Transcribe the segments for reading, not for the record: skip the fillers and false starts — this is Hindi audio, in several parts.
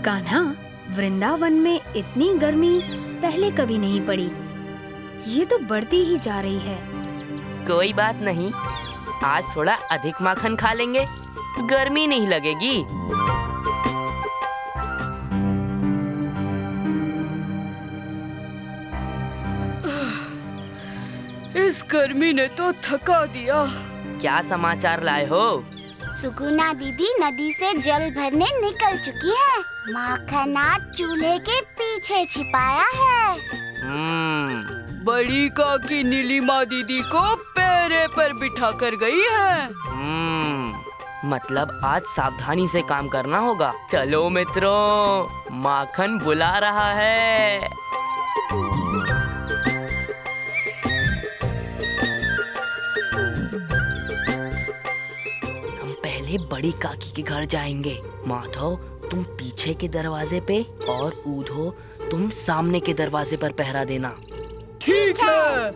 कान्हा, वृंदावन में इतनी गर्मी पहले कभी नहीं पड़ी। ये तो बढ़ती ही जा रही है। कोई बात नहीं, आज थोड़ा अधिक माखन खा लेंगे, गर्मी नहीं लगेगी। इस गर्मी ने तो थका दिया। क्या समाचार लाए हो? सुगुना दीदी नदी से जल भरने निकल चुकी है। माखन आज चूल्हे के पीछे छिपाया है। बड़ी काकी नीलिमा दीदी को पैरे पर बिठा कर गई है। मतलब आज सावधानी से काम करना होगा। चलो मित्रों, माखन बुला रहा है। हम पहले बड़ी काकी के घर जाएंगे। माधव, तुम पीछे के दरवाजे पे और ऊधो तुम सामने के दरवाजे पर पहरा देना। ठीक है।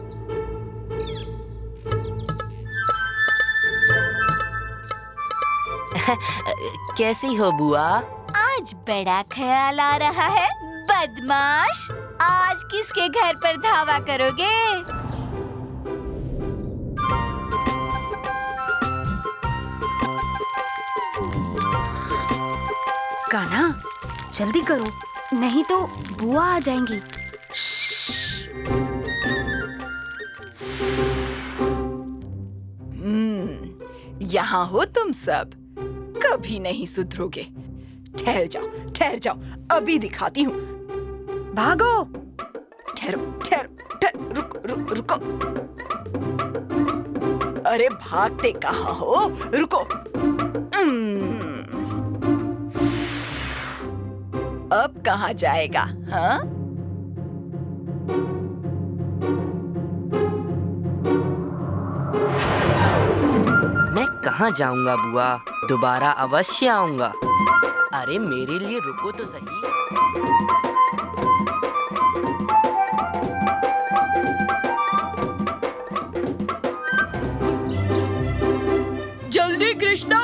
कैसी हो बुआ? आज बड़ा ख्याल आ रहा है। बदमाश, आज किसके घर पर धावा करोगे? कान्हा, जल्दी करो, नहीं तो बुआ आ जाएंगी। यहाँ हो तुम सब, कभी नहीं सुधरोगे। ठहर जाओ, अभी दिखाती हूँ। भागो। ठहरो, रुको। अरे भागते कहाँ हो? रुको। अब कहाँ जाएगा? हाँ? मैं कहाँ जाऊंगा बुआ, दोबारा अवश्य आऊंगा। अरे मेरे लिए रुको तो सही। जल्दी कृष्णा।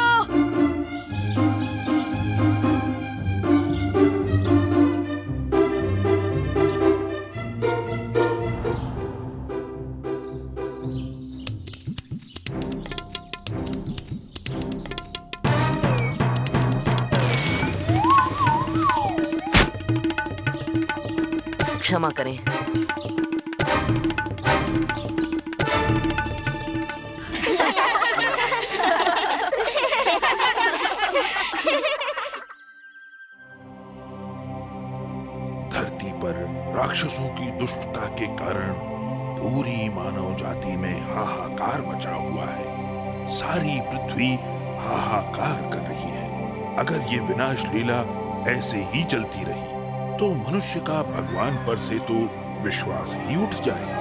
क्षमा करें। धरती पर राक्षसों की दुष्टता के कारण पूरी मानव जाति में हाहाकार मचा हुआ है। सारी पृथ्वी हाहाकार कर रही है। अगर ये विनाश लीला ऐसे ही चलती रही तो मनुष्य का भगवान पर से तो विश्वास ही उठ जाएगा।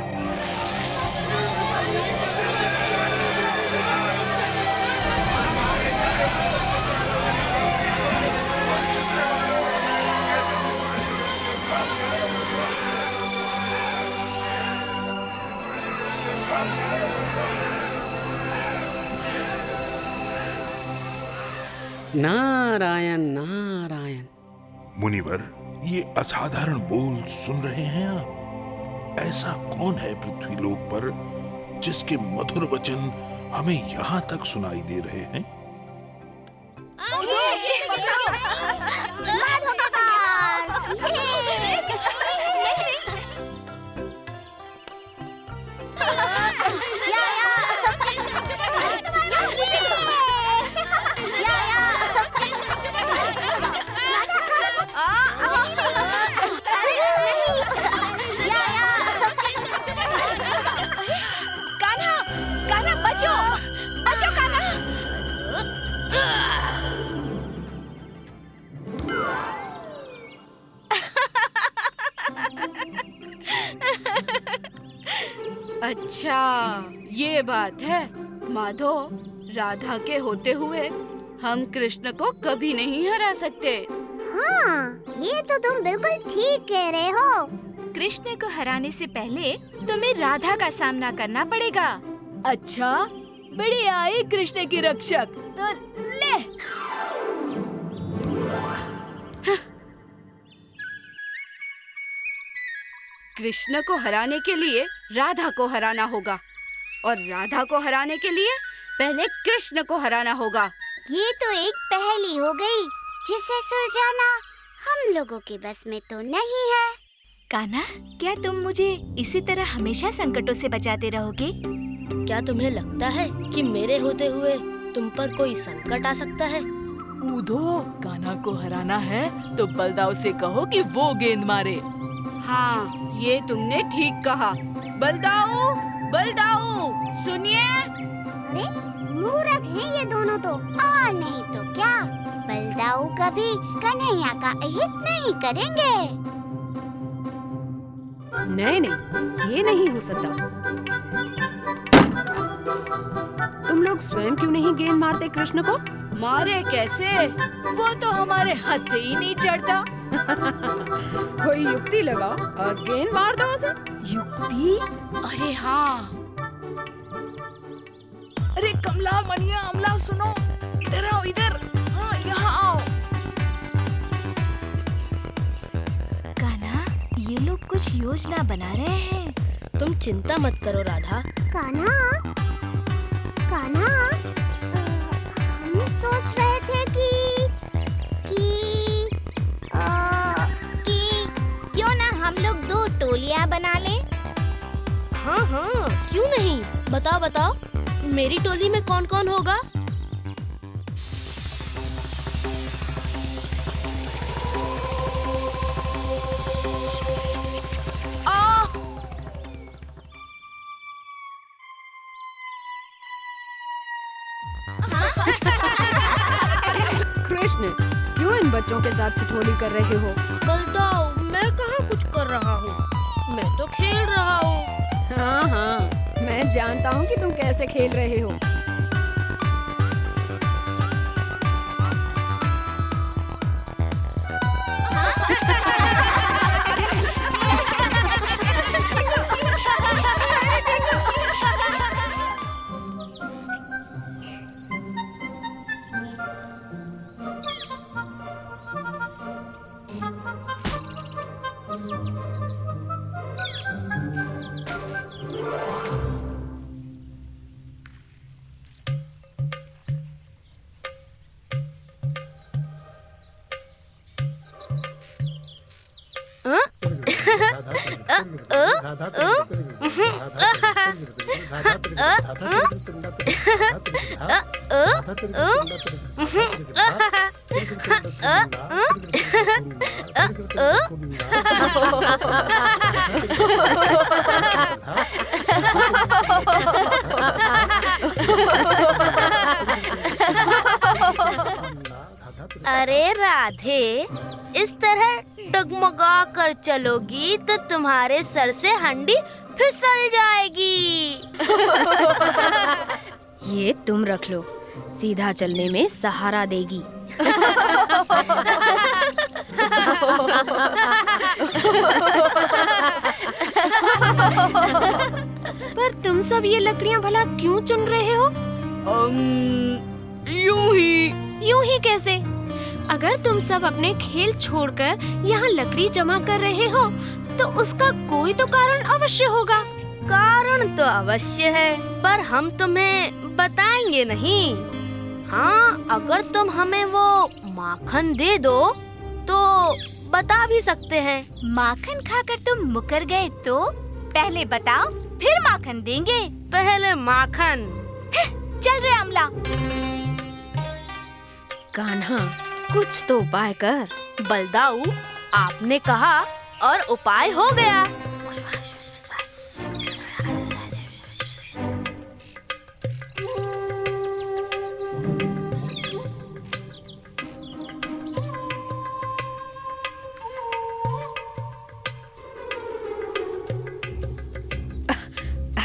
नारायण नारायण। मुनिवर, ये असाधारण बोल सुन रहे हैं आप? ऐसा कौन है पृथ्वी लोक पर जिसके मधुर वचन हमें यहाँ तक सुनाई दे रहे हैं? अच्छा, ये बात है। माधव, राधा के होते हुए हम कृष्ण को कभी नहीं हरा सकते। हाँ, ये तो तुम बिल्कुल ठीक कह रहे हो। कृष्ण को हराने से पहले तुम्हें राधा का सामना करना पड़ेगा। अच्छा, बड़े आए कृष्ण की रक्षक। तो ले। कृष्ण को हराने के लिए राधा को हराना होगा, और राधा को हराने के लिए पहले कृष्ण को हराना होगा। ये तो एक पहेली हो गई जिसे सुलझाना हम लोगों के बस में तो नहीं है। कान्हा, क्या तुम मुझे इसी तरह हमेशा संकटों से बचाते रहोगे? क्या तुम्हें लगता है कि मेरे होते हुए तुम पर कोई संकट आ सकता है? ऊधो, कान्हा को हराना है तो बलदाऊ से कहो कि वो गेंद मारे। हाँ, ये तुमने ठीक कहा। बलदाऊ, बलदाऊ, सुनिए। अरे मूर्ख हैं ये दोनों तो, और नहीं तो क्या। बलदाऊ कभी कन्हैया का अहित नहीं करेंगे। नहीं नहीं, ये नहीं हो सकता। तुम लोग स्वयं क्यों नहीं गेंद मारते कृष्ण को? मारे कैसे? वो तो हमारे हाथ ही नहीं चढ़ता। कोई युक्ति लगाओ और गेंद मार दो उसे। युक्ति? अरे हाँ, अरे कमला, मनिया, अमला, सुनो, इधर आओ, इधर। हाँ, यहाँ आओ। कान्हा, ये लोग कुछ योजना बना रहे हैं। तुम चिंता मत करो राधा। कान्हा, हम सोच रहे थे कि क्यों ना हम लोग 2 टोलियां बना लें। हाँ हाँ, क्यों नहीं? बताओ बताओ, मेरी टोली में कौन कौन होगा? कृष्ण, क्यों इन बच्चों के साथ ठिठोली कर रहे हो? बलदाऊ, मैं कहाँ कुछ कर रहा हूँ, मैं तो खेल रहा हूँ। हाँ हाँ, मैं जानता हूँ कि तुम कैसे खेल रहे हो। अरे राधे, इस तरह डगमगा कर चलोगी तो तुम्हारे सर से हंडी फिसल जाएगी। ये तुम रख लो, सीधा चलने में सहारा देगी। पर तुम सब ये लकड़ियाँ भला क्यों चुन रहे हो? यूं ही कैसे? अगर तुम सब अपने खेल छोड़कर यहाँ लकड़ी जमा कर रहे हो तो उसका कोई तो कारण अवश्य होगा। कारण तो अवश्य है, पर हम तुम्हें बताएंगे नहीं। हाँ, अगर तुम हमें वो माखन दे दो तो बता भी सकते हैं। माखन खाकर तुम मुकर गए तो पहले बताओ, फिर माखन देंगे। पहले माखन। चल रे अमला। कान्हा, कुछ तो उपाय कर। बलदाऊ, आपने कहा और उपाय हो गया।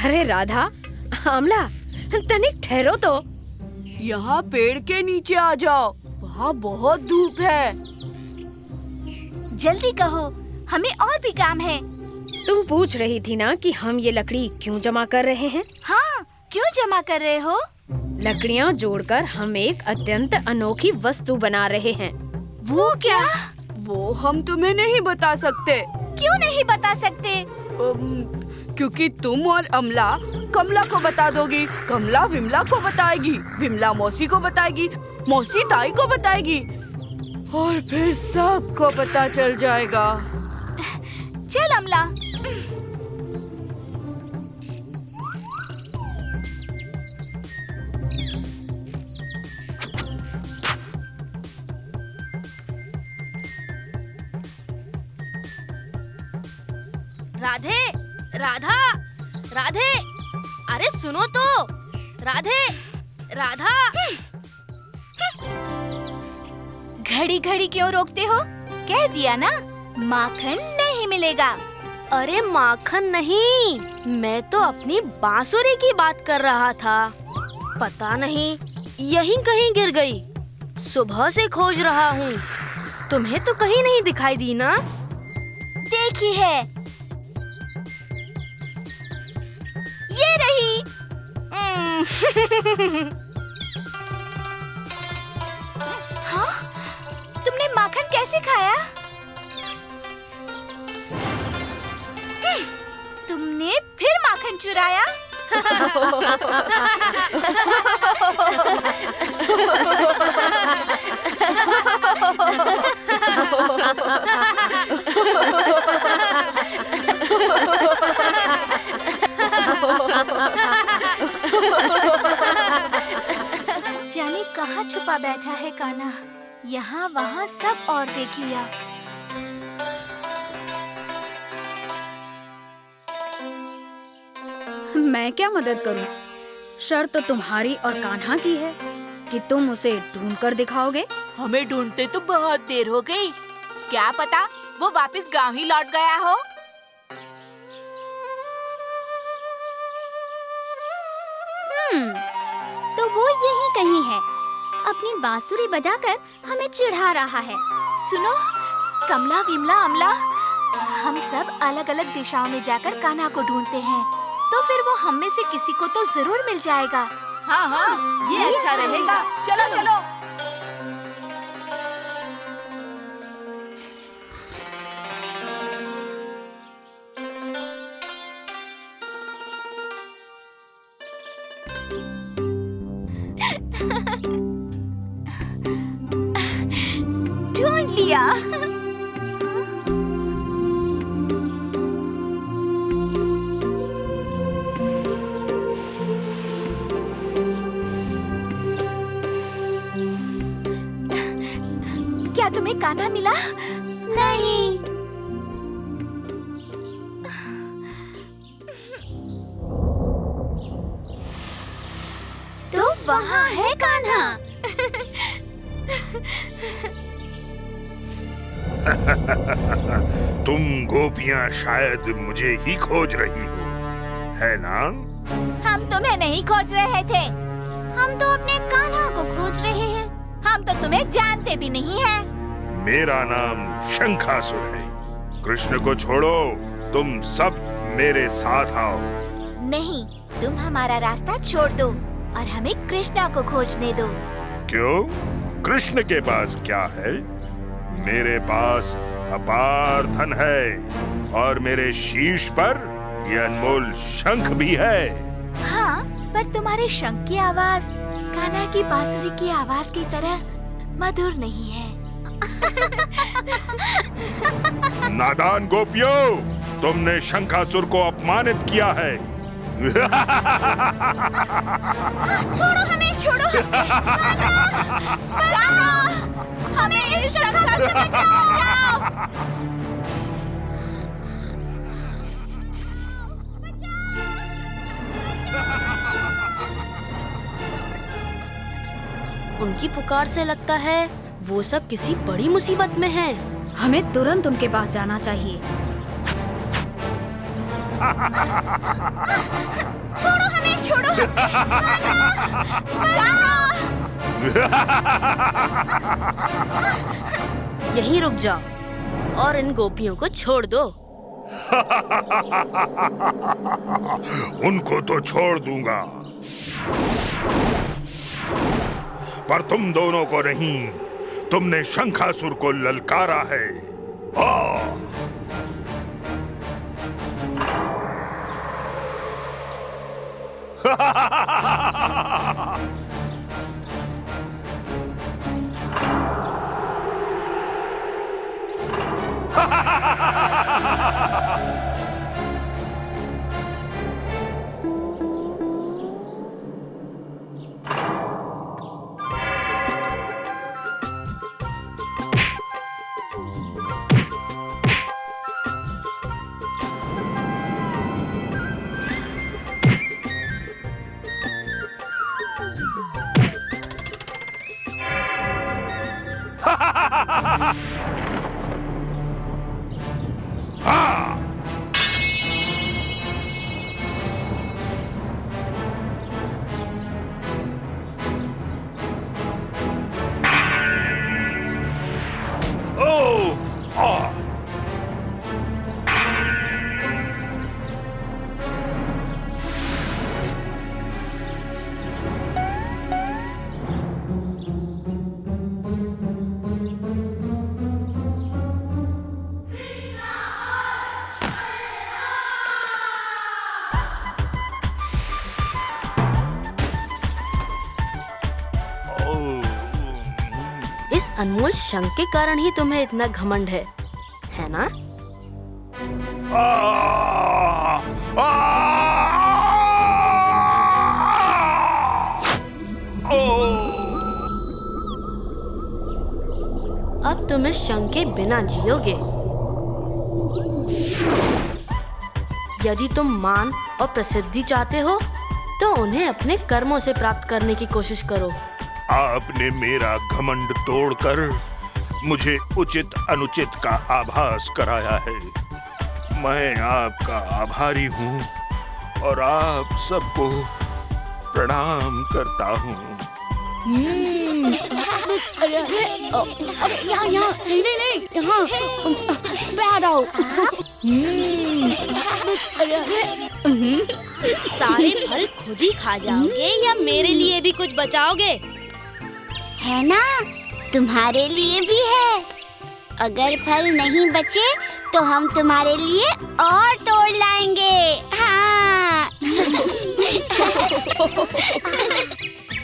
अरे राधा, आमला, तनिक ठहरो तो। यहाँ पेड़ के नीचे आ जाओ, वहाँ बहुत धूप है। जल्दी कहो, हमें और भी काम है। तुम पूछ रही थी ना कि हम ये लकड़ी क्यों जमा कर रहे हैं? हाँ, क्यों जमा कर रहे हो? लकड़ियाँ जोड़कर हम एक अत्यंत अनोखी वस्तु बना रहे हैं। वो क्या? वो हम तुम्हें नहीं बता सकते। क्यों नहीं बता सकते? क्योंकि तुम और अमला कमला को बता दोगी, कमला विमला को बताएगी, विमला मौसी को बताएगी, मौसी ताई को बताएगी और फिर सबको पता चल जाएगा। चल अमला। राधे, राधा, राधे, अरे सुनो तो, राधे, राधा। घड़ी घड़ी क्यों रोकते हो? कह दिया ना, माखन नहीं मिलेगा। अरे माखन नहीं, मैं तो अपनी बांसुरी की बात कर रहा था। पता नहीं यहीं कहीं गिर गई। सुबह से खोज रहा हूँ, तुम्हें तो कहीं नहीं दिखाई दी ना? देखी है, ये रही। हाँ? तुमने माखन कैसे खाया? तुमने फिर माखन चुराया? जाने कहाँ छुपा बैठा है कान्हा। यहाँ वहाँ सब और देख लिया। मैं क्या मदद करूं? शर्त तो तुम्हारी और कान्हा की है कि तुम उसे ढूंढ कर दिखाओगे। हमें ढूंढते तो बहुत देर हो गई। क्या पता वो वापस गांव ही लौट गया हो। तो वो यही कहीं है, अपनी बांसुरी बजाकर हमें चिढ़ा रहा है। सुनो, कमला, विमला, अमला, हम सब अलग अलग दिशाओं में जाकर कान्हा को ढूंढते हैं, तो फिर वो हम में से किसी को तो जरूर मिल जाएगा। हाँ हाँ, ये अच्छा रहेगा। चलो चलो। ढूंढ लिया। क्या तुम्हें कान्हा मिला? नहीं। तो वहाँ है कान्हा। तुम गोपियाँ शायद मुझे ही खोज रही हो, है ना? हम तुम्हें नहीं खोज रहे थे। हम तो अपने कान्हा को खोज रहे हैं। हम तो तुम्हें जानते भी नहीं हैं। मेरा नाम शंखासुर है। कृष्ण को छोड़ो, तुम सब मेरे साथ आओ। नहीं, तुम हमारा रास्ता छोड़ दो और हमें कृष्णा को खोजने दो। क्यों? कृष्ण के पास क्या है? मेरे पास अपार धन है और मेरे शीश पर ये अनमोल शंख भी है। हाँ, पर तुम्हारे शंख की आवाज कान्हा की बांसुरी की आवाज की तरह मधुर नहीं है। नादान गोपियों, तुमने शंखासुर को अपमानित किया है। छोड़ो हमें, छोड़ो। हमें इस शंखासुर से बचाओ। उनकी पुकार से लगता है वो सब किसी बड़ी मुसीबत में हैं। हमें तुरंत उनके पास जाना चाहिए। छोड़ो हमें, छोड़ो। यहीं रुक जाओ और इन गोपियों को छोड़ दो। उनको तो छोड़ दूंगा, पर तुम दोनों को नहीं। तुमने शंखासुर को ललकारा है। अनमोल शंख के कारण ही तुम्हें इतना घमंड है ना? अब तुम इस शंख के बिना जियोगे। यदि तुम मान और प्रसिद्धि चाहते हो तो उन्हें अपने कर्मों से प्राप्त करने की कोशिश करो। आपने मेरा घमंड तोड़कर मुझे उचित अनुचित का आभास कराया है। मैं आपका आभारी हूँ और आप सबको प्रणाम करता हूँ। यहाँ नहीं यहाँ बैठ आओ। सारे फल खुद ही खा जाओगे या मेरे लिए भी कुछ बचाओगे? है ना, तुम्हारे लिए भी है। अगर फल नहीं बचे तो हम तुम्हारे लिए और तोड़ लाएंगे। हाँ।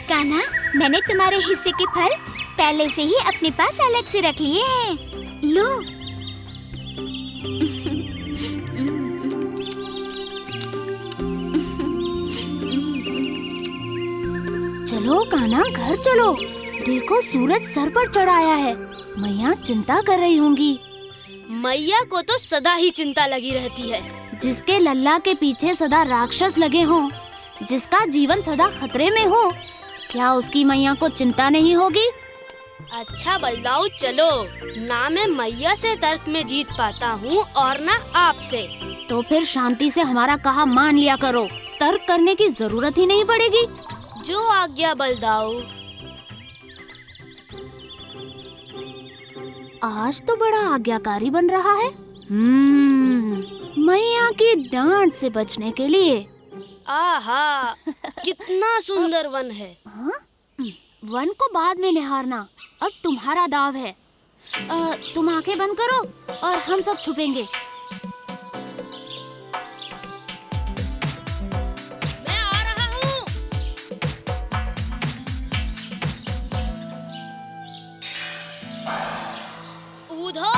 कान्हा, मैंने तुम्हारे हिस्से के फल पहले से ही अपने पास अलग से रख लिए हैं। लो। चलो कान्हा, घर चलो। देखो, सूरज सर पर चढ़ाया है। मैया चिंता कर रही होंगी। मैया को तो सदा ही चिंता लगी रहती है। जिसके लल्ला के पीछे सदा राक्षस लगे हों, जिसका जीवन सदा खतरे में हो, क्या उसकी मैया को चिंता नहीं होगी? अच्छा बलदाऊ, चलो ना मैं मैया से तर्क में जीत पाता हूँ और ना आपसे। तो फिर शांति से हमारा कहा मान लिया करो। तर्क करने की जरूरत ही नहीं पड़ेगी। जो आज्ञा बलदाऊ। आज तो बड़ा आज्ञाकारी बन रहा है। मैया की डांट से बचने के लिए। आहा, कितना सुंदर वन है। हाँ? वन को बाद में निहारना, अब तुम्हारा दाव है। तुम आंखें बंद करो और हम सब छुपेंगे। मैं आ रहा हूँ। ऊधो,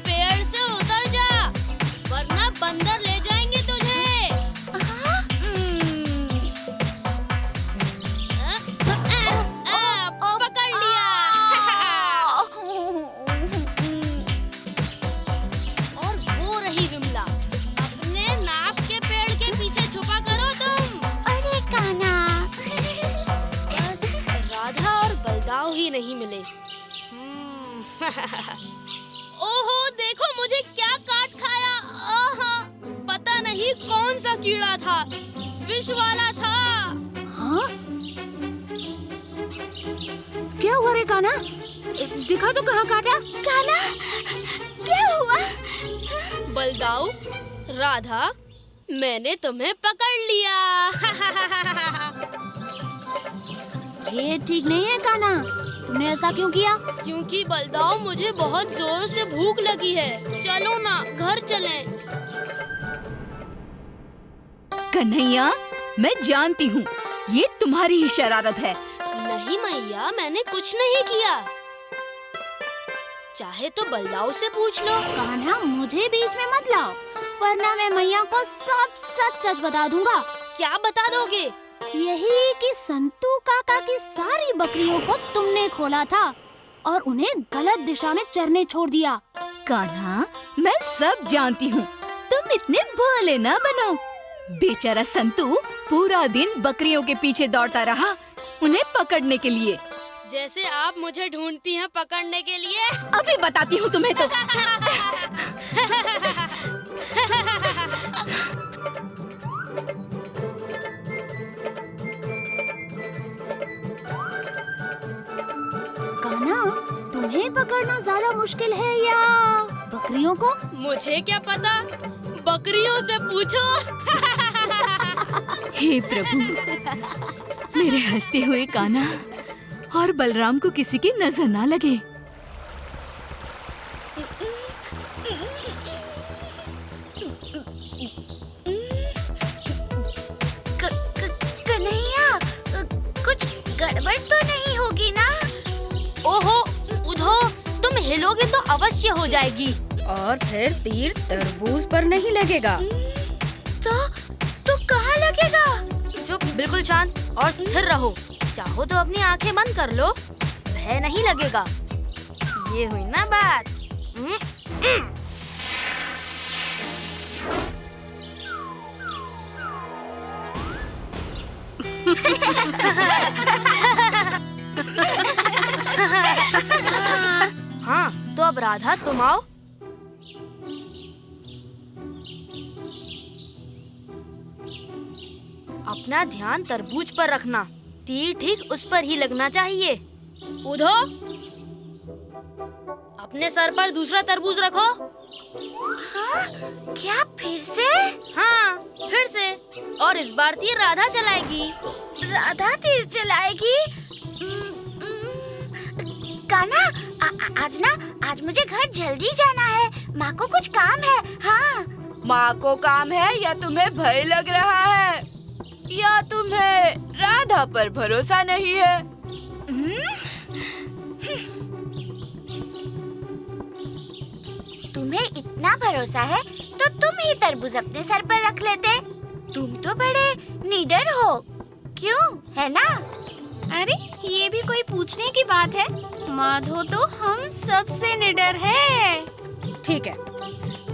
पेड़ से उतर जा, वरना बंदर ले जाएंगे तुझे। पकड़ लिया। और वो रही विमला, अपने नाक के पेड़ के पीछे छुपा करो तुम। अरे कान्हा। बस राधा और बलदाऊ ही नहीं मिले। ओहो, देखो मुझे क्या काट खाया। पता नहीं कौन सा कीड़ा था, विष वाला था। हाँ? क्या हुआ रे कान्हा? दिखा तो कहाँ काटा? कान्हा, क्या हुआ? बलदाऊ, राधा, मैंने तुम्हें पकड़ लिया। ये ठीक नहीं है कान्हा, तुमने ऐसा क्यों किया? क्योंकि बलदाऊ, मुझे बहुत जोर से भूख लगी है। चलो ना, घर चलें। कन्हैया, मैं जानती हूँ ये तुम्हारी ही शरारत है। नहीं मैया, मैंने कुछ नहीं किया। चाहे तो बलदाऊ से पूछ लो। कान्हा, मुझे बीच में मत लाओ, वरना मैं मैया को सब सच सच बता दूंगा। क्या बता दोगे? यही कि संतू काका की सारी बकरियों को तुमने खोला था और उन्हें गलत दिशा में चरने छोड़ दिया। कान्हा, मैं सब जानती हूँ, तुम इतने भोले ना बनो। बेचारा संतू पूरा दिन बकरियों के पीछे दौड़ता रहा उन्हें पकड़ने के लिए। जैसे आप मुझे ढूंढती हैं पकड़ने के लिए। अभी बताती हूँ तुम्हें तो। कान्हा, तुम्हें पकड़ना ज्यादा मुश्किल है या बकरियों को? मुझे क्या पता, बकरियों से पूछो। हे प्रभु, मेरे हंसते हुए कान्हा और बलराम को किसी की नजर ना लगे। कन्हैया, कुछ गड़बड़ तो नहीं होगी ना? ओहो, उधो हिलोगे तो अवश्य हो जाएगी। और फिर तीर तरबूज पर नहीं लगेगा। तो कहाँ लगेगा? चुप, बिल्कुल शांत और स्थिर रहो। चाहो तो अपनी आंखें बंद कर लो, भय नहीं लगेगा। ये हुई ना बात। हाँ, तो अब राधा तुम आओ। अपना ध्यान तरबूज पर रखना, तीर ठीक उस पर ही लगना चाहिए। कूदो। अपने सर पर दूसरा तरबूज रखो। हाँ? क्या फिर से? हाँ, फिर से। और इस बार तीर राधा चलाएगी। राधा तीर चलाएगी? कान्हा, आज मुझे घर जल्दी जाना है। माँ को कुछ काम है। हाँ। माँ को काम है या तुम्हें भय लग रहा है, या तुम्हें राधा पर भरोसा नहीं है? तुम्हें इतना भरोसा है तो तुम ही तरबूज अपने सर पर रख लेते। तुम तो बड़े निडर हो, क्यों, है ना? अरे ये भी कोई पूछने की बात है? माधो तो हम सबसे निडर है। ठीक है,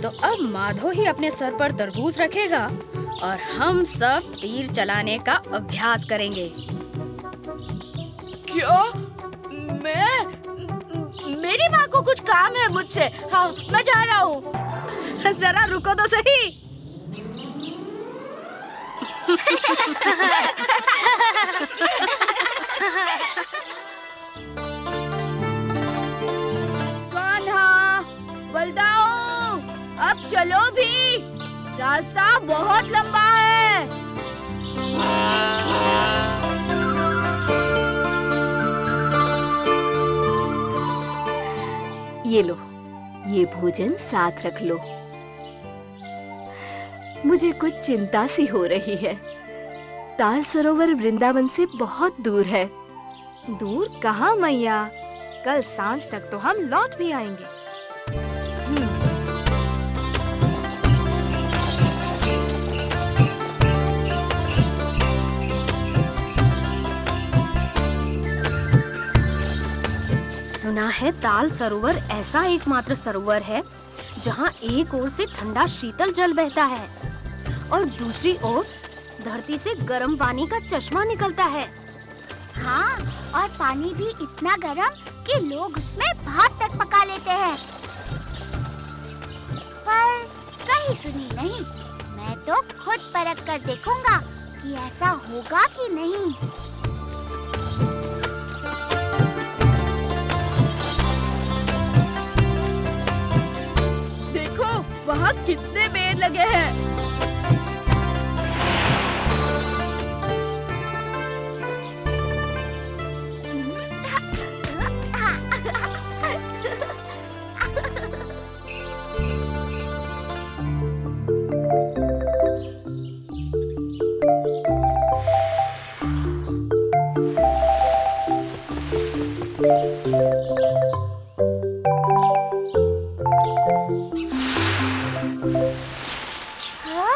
तो अब माधो ही अपने सर पर तरबूज रखेगा और हम सब तीर चलाने का अभ्यास करेंगे। क्या? मेरी माँ को कुछ काम है मुझसे। हाँ, मैं जा रहा हूँ। जरा रुको तो सही। कान्हा, बलदाओ, अब चलो भी, रास्ता बहुत लंबा है। ये लो, ये भोजन साथ रख लो। मुझे कुछ चिंता सी हो रही है। ताल सरोवर वृंदावन से बहुत दूर है। दूर कहाँ मैया, कल सांझ तक तो हम लौट भी आएंगे। सुना है ताल सरोवर ऐसा एकमात्र सरोवर है जहाँ एक ओर से ठंडा शीतल जल बहता है और दूसरी ओर धरती से गर्म पानी का चश्मा निकलता है। हाँ, और पानी भी इतना गर्म कि लोग उसमें भात तक पका लेते हैं। पर कहीं सुनी नहीं। मैं तो खुद परख कर देखूंगा कि ऐसा होगा कि नहीं। देखो, वहाँ कितने पेड़ लगे हैं। हाँ?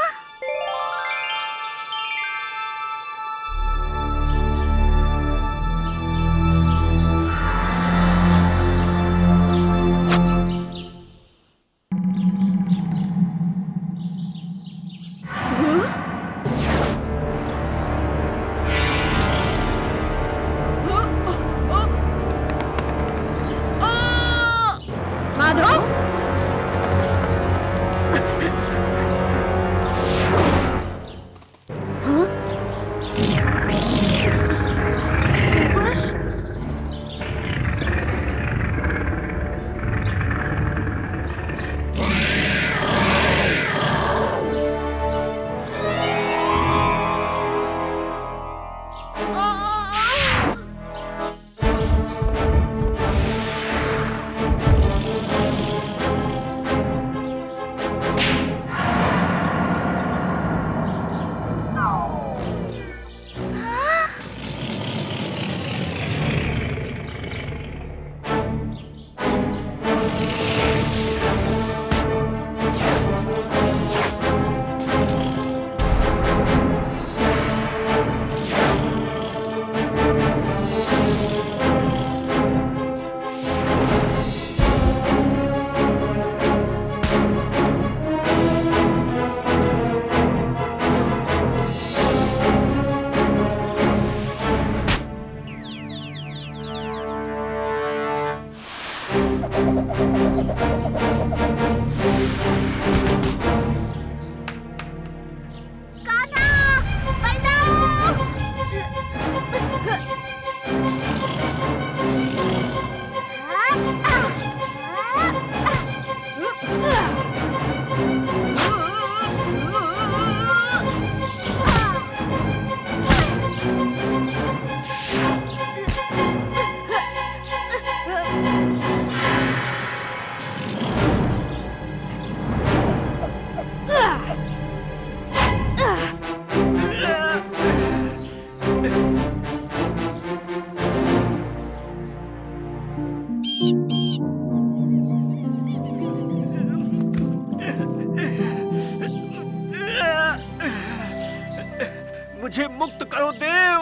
मुझे मुक्त करो देव।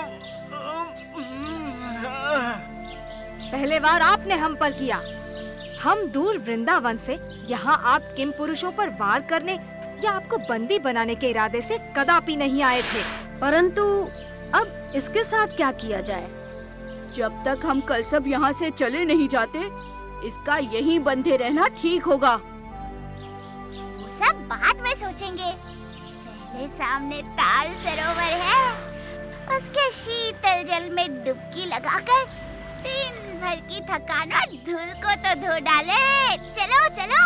पहले बार आपने हम पर किया। हम दूर वृंदावन से यहाँ आप किम पुरुषों पर वार करने या आपको बंदी बनाने के इरादे से कदापि नहीं आए थे। परंतु अब इसके साथ क्या किया जाए? जब तक हम कल सब यहाँ से चले नहीं जाते, इसका यहीं बंधे रहना ठीक होगा। वो सब बाद में सोचेंगे। पहले सामने ताल सरोवर है, उसके शीतल जल में डुबकी लगाकर दिन भर की थकान और धूल को तो धो डाले। चलो चलो।